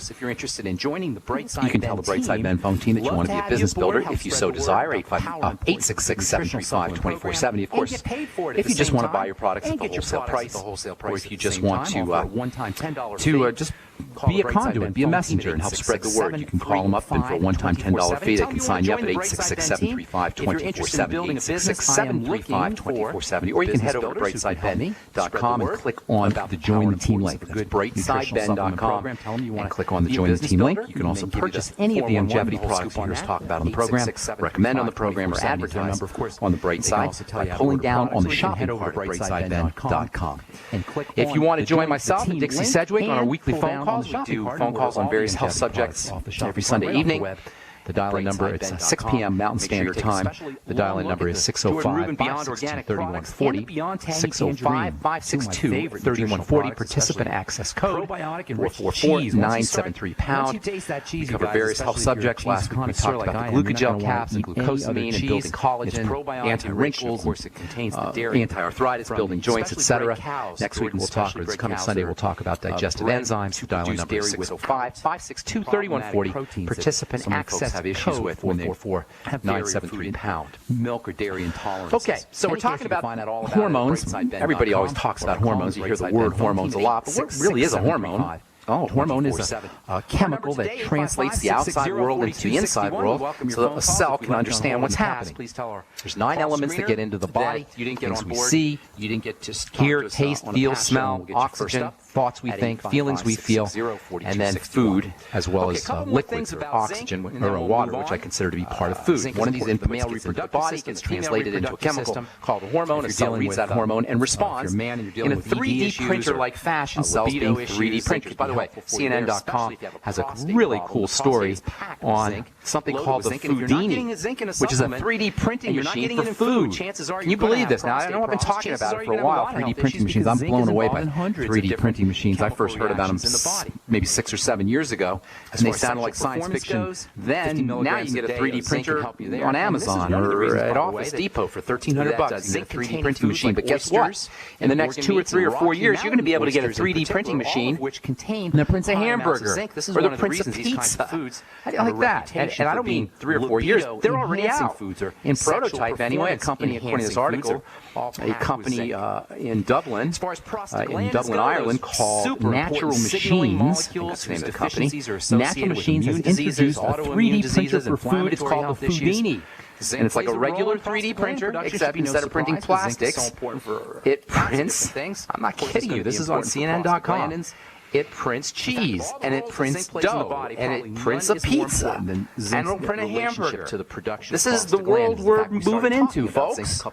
If you're interested in joining the Brightside You can tell the Brightside Ben phone team that you want to be a business builder if you so desire. 866-735-2470. Of course, if you just want to buy your products at the wholesale price, or if you just want to just be a conduit, be a messenger, and help spread the word, you can call them up, and for a one-time $10 fee, they can sign you up at 866-735-2470, 866-735-2470, or you can head over to brightsideben.com and click on the Join the Team link. That's brightsideben.com and click on the Join the Team link. You can also purchase any of the longevity products you hear us talk about on the program, recommend on the program, or advertise on the Brightside by pulling down on the shopping cart at brightsideben.com. If you want to join myself and Dixie Sedgwick on our weekly phone calls, we do phone calls on various health subjects every Sunday evening. The dial-in number, it's 6 p.m. Mountain Standard Time. The dial-in number is 605-562-3140, 605-562-3140. Participant access code 444-973-POUND. We cover various health subjects. Last week we talked about the glucogel caps and glucosamine and building collagen, anti-wrinkles, anti-arthritis, building joints, etc. Next week we'll talk, or this coming Sunday, we'll talk about digestive enzymes. The dial-in number is 605-562-3140. Participant access have issues with when they 973-POUND. Milk or dairy intolerance. Okay, so we're talking about hormones. Everybody always talks about hormones. You hear the word hormones a lot, but what really is a hormone? Oh, hormone is a chemical that translates the outside world into the inside world so that a cell can understand what's happening. There's 9 elements that get into the body, things we see, hear, taste, feel, smell, oxygen, thoughts we think, feelings we feel, and then food, as well as liquids or oxygen or water, which I consider to be part of food. One of these inputs gets into the body, gets translated into a chemical called a hormone. A cell reads that hormone and responds in a 3D printer-like fashion, cells being 3D printers. By the way, CNN.com has a really cool story on something called the Foodini, which is a 3D printing machine for food. Can you believe this? Now, I know I've been talking about it for a while, 3D printing machines. I'm blown away by 3D printing machines. I first heard about them maybe 6 or 7 years ago, and they sounded like science fiction then. Now you can get a 3D printer on Amazon or at Office Depot for $1,300. You get a 3D printing machine. But guess what? In the next 2 or 3 or 4 years, you're going to be able to get a 3D printing machine that prints a hamburger or that prints a pizza. How do you like that? And I don't mean 3 or 4 years. They're already out in prototype anyway. A company, according to this article, a company in Dublin, Ireland, called Natural Machines. That's the name of the company. Natural Machines has introduced a 3D printer for food. It's called the Foodini. And it's like a regular 3D printer, except instead of printing plastics, it prints, I'm not kidding you, this is on CNN.com. It prints cheese, and it prints dough, and it prints a pizza, and it'll print a hamburger. This is the world we're moving into, folks.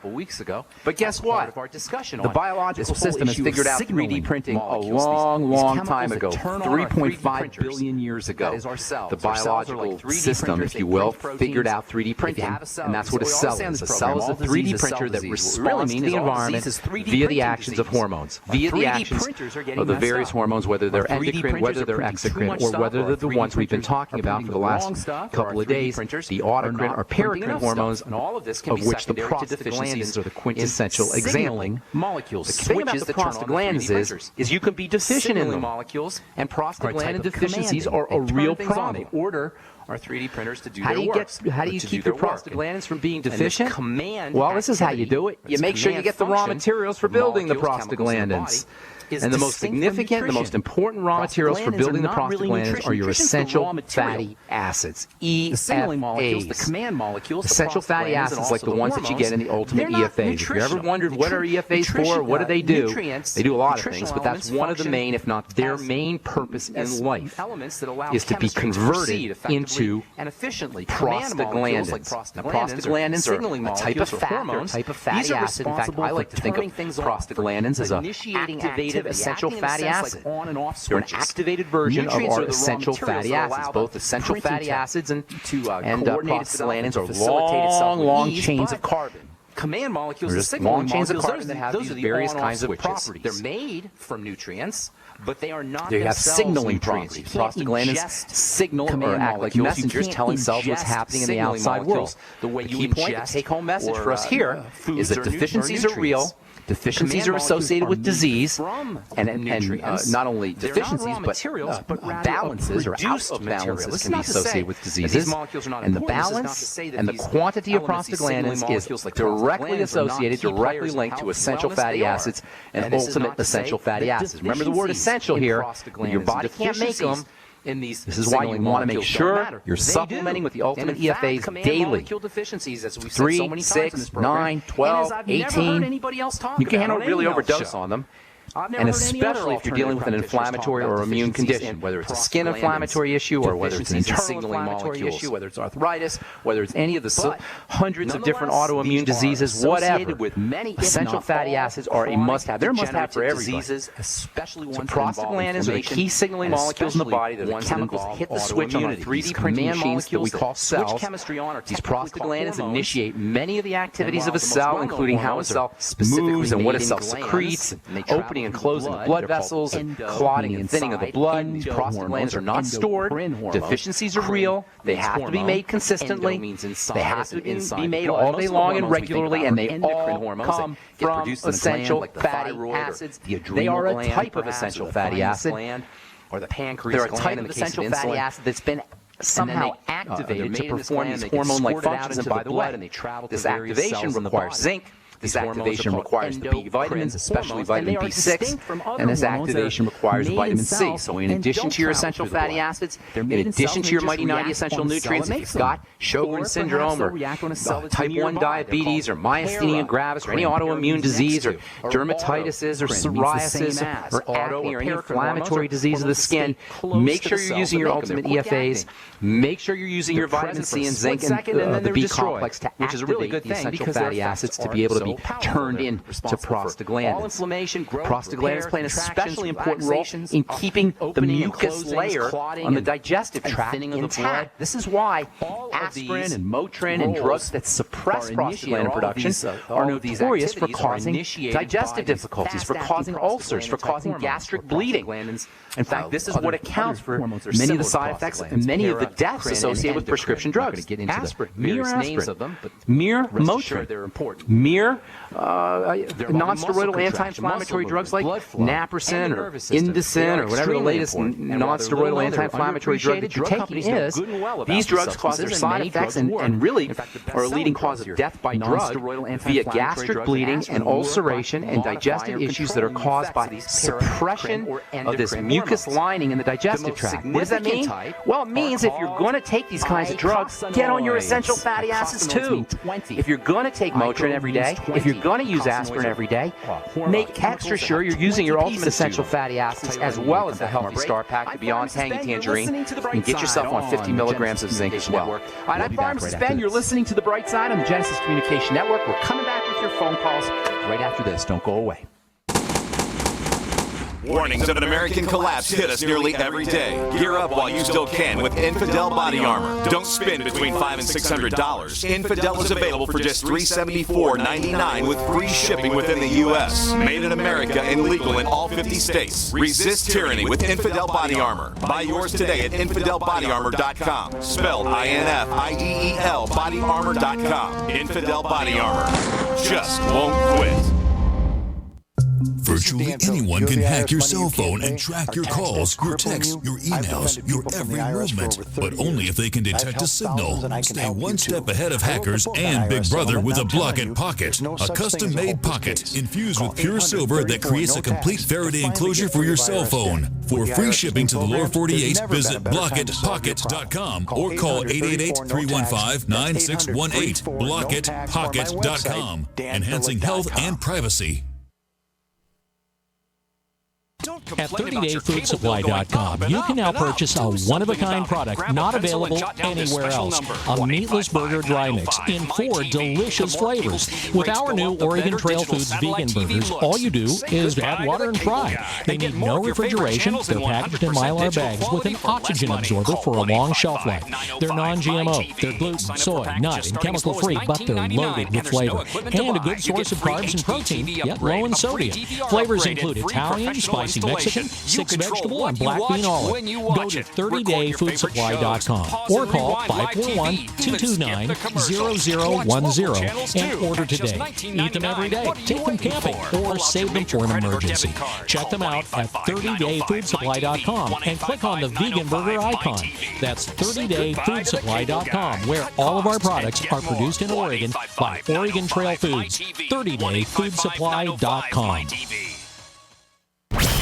But guess what? The biological system has figured out 3D printing a long, long time ago, 3.5 billion years ago. The biological system, if you will, figured out 3D printing, and that's what a cell is. A cell is a 3D printer that responds to the environment via the actions of hormones, via the actions of the various hormones, whether they're endocrine, whether they're exocrine, or whether they're the ones we've been talking about for the last couple of days, the autocrine or paracrine hormones, of which the prostaglandins are the quintessential example. The thing about the prostaglandins is you can be deficient in them, and prostaglandin deficiencies are a real problem. Our 3D printers to do their work. How do you keep your prostaglandins from being deficient? Well, this is how you do it. You make sure you get the raw materials for building the prostaglandins. And the most significant, the most important raw materials for building the prostaglandins are your essential fatty acids, EFAs. Essential fatty acids, like the ones that you get in the ultimate EFAs. If you ever wondered what are EFAs for, what do? They do a lot of things, but that's one of the main, if not their main purpose in life, is to be converted into prostaglandins. Now, prostaglandins are a type of fat, a type of fatty acid. In fact, I like to think of prostaglandins as a activated essential fatty acid. They're an activated version of our essential fatty acids. Both essential fatty acids and prostaglandins are long chains of carbon. Command molecules are just long chains of carbon that have these various kinds of properties. They're made from nutrients, but they are not. They have signaling properties. Prostaglandins signal or act like messengers telling cells what's happening in the outside world. The key point, the take-home message for us here is that deficiencies are real. Deficiencies are associated with disease, and not only deficiencies, but balances or out of balances can be associated with diseases. And the balance and the quantity of prostaglandins is directly associated, directly linked to essential fatty acids and ultimate essential fatty acids. Remember the word essential here. Your body can't make them. This is why you want to make sure you're supplementing with the ultimate EFAs daily. 3, 6, 9, 12, 18. You can't really overdose on them. And especially if you're dealing with an inflammatory or immune condition, whether it's a skin inflammatory issue or whether it's an internal inflammatory issue, whether it's arthritis, whether it's any of the hundreds of different autoimmune diseases, whatever. Essential fatty acids are a must-have. They're a must-have for everybody. So prostaglandins are the key signaling molecules in the body. They're the chemicals that hit the switch on our 3D printing machines that we call cells. These prostaglandins initiate many of the activities of a cell, including how a cell moves and what a cell secretes, opening and closing blood vessels, and clotting and thinning of the blood. These prostaglandins are not stored. Deficiencies are real. They have to be made consistently. They have to be made all day long and regularly, and they all come from essential fatty acids. They are a type of essential fatty acid. They're a type of essential fatty acid that's been somehow activated to perform these hormone-like functions. And by the way, this activation requires zinc. This activation requires the B vitamins, especially vitamin B6, and this activation requires vitamin C. So in addition to your essential fatty acids, in addition to your mighty 90 essential nutrients, if you've got Sjogren's syndrome or type 1 diabetes or myasthenia gravis or any autoimmune disease or dermatitis or psoriasis or acne or any inflammatory disease of the skin, make sure you're using your ultimate EFAs. Make sure you're using your vitamin C and zinc and the B complex to activate the essential fatty acids to be able to be turned into prostaglandins. Prostaglandins play an especially important role in keeping the mucus layer on the digestive tract intact. This is why aspirin and Motrin and drugs that suppress prostaglandin production are notorious for causing digestive difficulties, for causing ulcers, for causing gastric bleeding. In fact, this is what accounts for many of the side effects and many of the deaths associated with prescription drugs. Aspirin, mere aspirin, mere Motrin, mere non-steroidal anti-inflammatory drugs like naproxen or Indocin or whatever the latest non-steroidal anti-inflammatory drug that you're taking is. These drugs cause their side effects and really are a leading cause of death by drug via gastric bleeding and ulceration and digestive issues that are caused by the suppression of this mucus lining in the digestive tract. What does that mean? Well, it means if you're going to take these kinds of drugs, get on your essential fatty acids too. If you're going to take Motrin every day, if you're going to use aspirin every day, make extra sure you're using your ultimate essential fatty acids as well as the Healthy Star Pack, the Beyond Tangy Tangerine, and get yourself on 50 milligrams of zinc as well. All right, I'm Pharmacist Ben. You're listening to The Bright Side on the Genesis Communication Network. We're coming back with your phone calls right after this. Don't go away. Warnings of an American collapse hit us nearly every day. Gear up while you still can with Infidel Body Armor. Don't spend between $500 and $600. Infidel is available for just $374.99 with free shipping within the U.S. Made in America and legal in all 50 states. Resist tyranny with Infidel Body Armor. Buy yours today at InfidelBodyArmor.com. Spelled INFIDEL BodyArmor.com. Infidel Body Armor. Just won't quit. Virtually anyone can hack your cell phone and track your calls, your texts, your emails, your every movement, but only if they can detect a signal. Stay one step ahead of hackers and Big Brother with a Block-It Pocket, a custom-made pocket infused with pure silver that creates a complete Faraday enclosure for your cell phone. For free shipping to the lower 48, visit blockitpocket.com or call 888-315-9618. Blockitpocket.com, enhancing health and privacy. At 30dayfoodsupply.com, you can now purchase a one-of-a-kind product not available anywhere else. A meatless burger dry mix in 4 delicious flavors. With our new Oregon Trail Foods vegan burgers, all you do is add water and fry. They need no refrigeration. They're packaged in Mylar bags with an oxygen absorber for a long shelf life. They're non-GMO. They're gluten, soy, nut, and chemical-free, but they're loaded with flavor. And a good source of carbs and protein, yet low in sodium. Flavors include Italian, spicy Mexican, 6 vegetable, and black bean olive. Go to 30dayfoodsupply.com or call 541-229-0010 and order today. Eat them every day, take them camping, or save them for an emergency. Check them out at 30dayfoodsupply.com and click on the vegan burger icon. That's 30dayfoodsupply.com, where all of our products are produced in Oregon by Oregon Trail Foods. 30dayfoodsupply.com.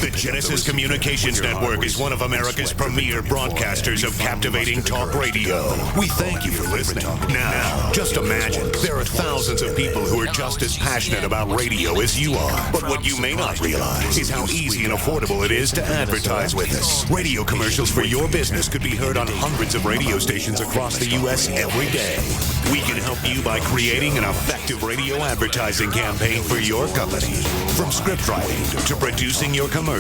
The Genesis Communications Network is one of America's premier broadcasters of captivating talk radio. We thank you for listening. Now, just imagine, there are thousands of people who are just as passionate about radio as you are. But what you may not realize is how easy and affordable it is to advertise with us. Radio commercials for your business could be heard on hundreds of radio stations across the U.S. every day. We can help you by creating an effective radio advertising campaign for your company. From script writing to producing your commercial,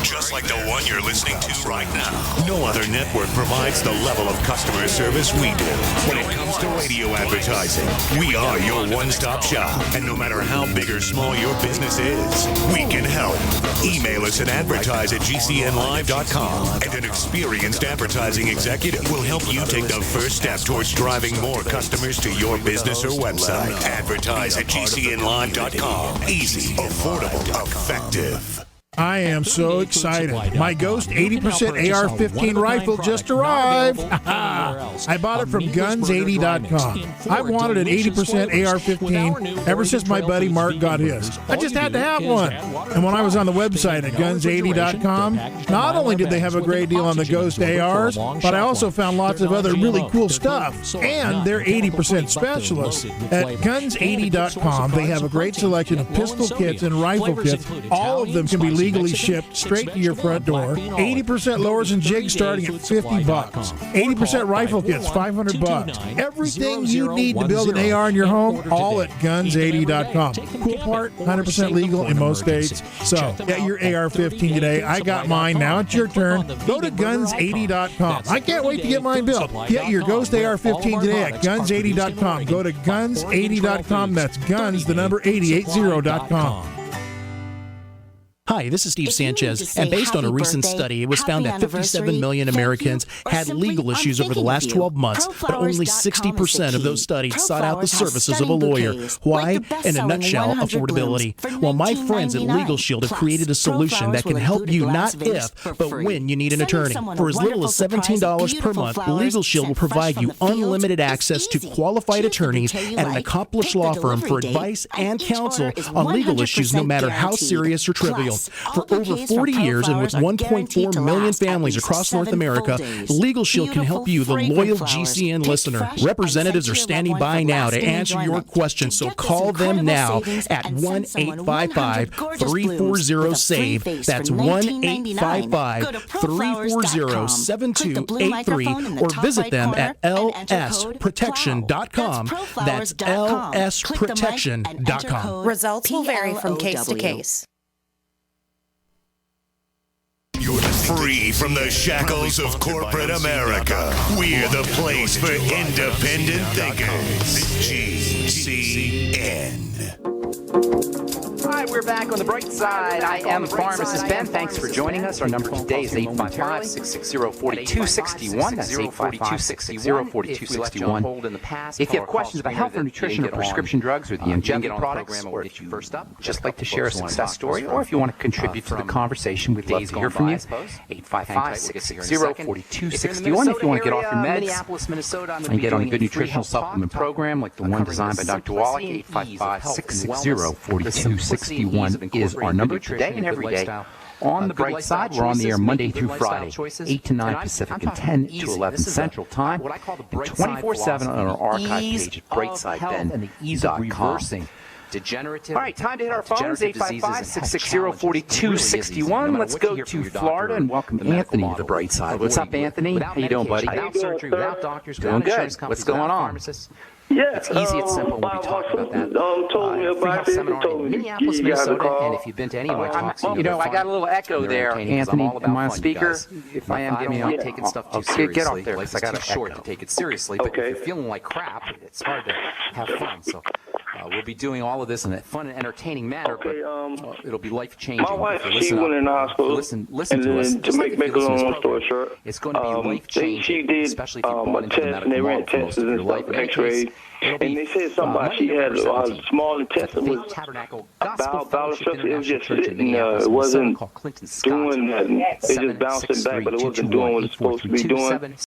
just like the one you're listening to right now. No other network provides the level of customer service we do. When it comes to radio advertising, we are your one-stop shop. And no matter how big or small your business is, we can help. Email us at advertise@gcnlive.com, and an experienced advertising executive will help you take the first step towards driving more customers to your business or website. Advertise@gcnlive.com. Easy, affordable, effective. I am so excited. My Ghost 80% AR-15 rifle just arrived. I bought it from guns80.com. I've wanted an 80% AR-15 ever since my buddy Mark got his. I just had to have one. And when I was on the website at guns80.com, not only did they have a great deal on the Ghost ARs, but I also found lots of other really cool stuff. And they're 80% specialists. At guns80.com, they have a great selection of pistol kits and rifle kits. All of them can be legally shipped straight to your front door. 80% lowers and jigs starting at $50. 80% rifle kits, $500. Everything you need to build an AR in your home, all at guns80.com. Cool part, 100% legal in most states. So, get your AR-15 today. I got mine. Now it's your turn. Go to guns80.com. I can't wait to get mine built. Get your Ghost AR-15 today at guns80.com. Go to guns80.com. That's guns, the number 8080.com. Hi, this is Steve Sanchez, and based on a recent study, it was found that 57 million Americans had legal issues over the last 12 months, but only 60% of those studied sought out the services of a lawyer. Why? In a nutshell, affordability. Well, my friends at Legal Shield have created a solution that can help you not if, but when you need an attorney. For as little as $17 per month, Legal Shield will provide you unlimited access to qualified attorneys at an accomplished law firm for advice and counsel on legal issues, no matter how serious or trivial. For over 40 years and with 1.4 million families across North America, Legal Shield can help you, the loyal GCN listener. Representatives are standing by now to answer your questions, so call them now at 1-855-340-SAVE. That's 1-855-340-7283, or visit them at lsprotection.com. That's lsprotection.com. Results will vary from case to case. You're free from the shackles of corporate America. We're the place for independent thinkers. GCN. All right, we're back on the bright side. I am Pharmacist Ben. Thanks for joining us. Our number today is 855-660-4261. That's 855-660-4261. If you have questions about health or nutrition or prescription drugs or the injected products, or if you just like to share a success story, or if you want to contribute to the conversation, we'd love to hear from you. 855-660-4261. If you want to get off your meds and get on a good nutritional supplement program like the one designed by Dr. Wallach, 855-660-4261 is our number today and every day. On the bright side, we're on the air Monday through Friday, 8 to 9 Pacific and 10 to 11 Central Time, and 24/7 on our archive page at brightside.com. All right, time to hit our phones, 855-660-4261. Let's go to Florida and welcome Anthony to the bright side. What's up, Anthony? How you doing, buddy? Without surgery, without doctors, doing good. What's going on? Yeah, it's easy, it's simple. We'll be talking about that. Told me about it. Seminar in Minneapolis, Minnesota, and if you've been to any of my talks, you know, I got a little echo there, Anthony. Am I on speaker? If I am, give me a taking stuff too seriously. Get off there. It's too short to take it seriously, but if you're feeling like crap, it's hard to have fun. So We'll be doing all of this in a fun and entertaining manner, Okay, but it'll be life-changing. my wife, If you she listen went up, in the hospital. Listen and to us. then to Just like make if a you listen to long this story program, short, it's going to be life-changing, she did especially if you've a gone into the test, and medical they ran world for most tests of and your life. stuff, In any X-rays, case, it'll be, and they said something about she Monday, had November a small intestine Faith was Tabernacle about Gospel Fellowship $1.50. It was International just Church in sitting, Minneapolis, it Minnesota, wasn't called Clinton Scott. doing nothing. It just bouncing back, but it wasn't doing what it's supposed to be doing.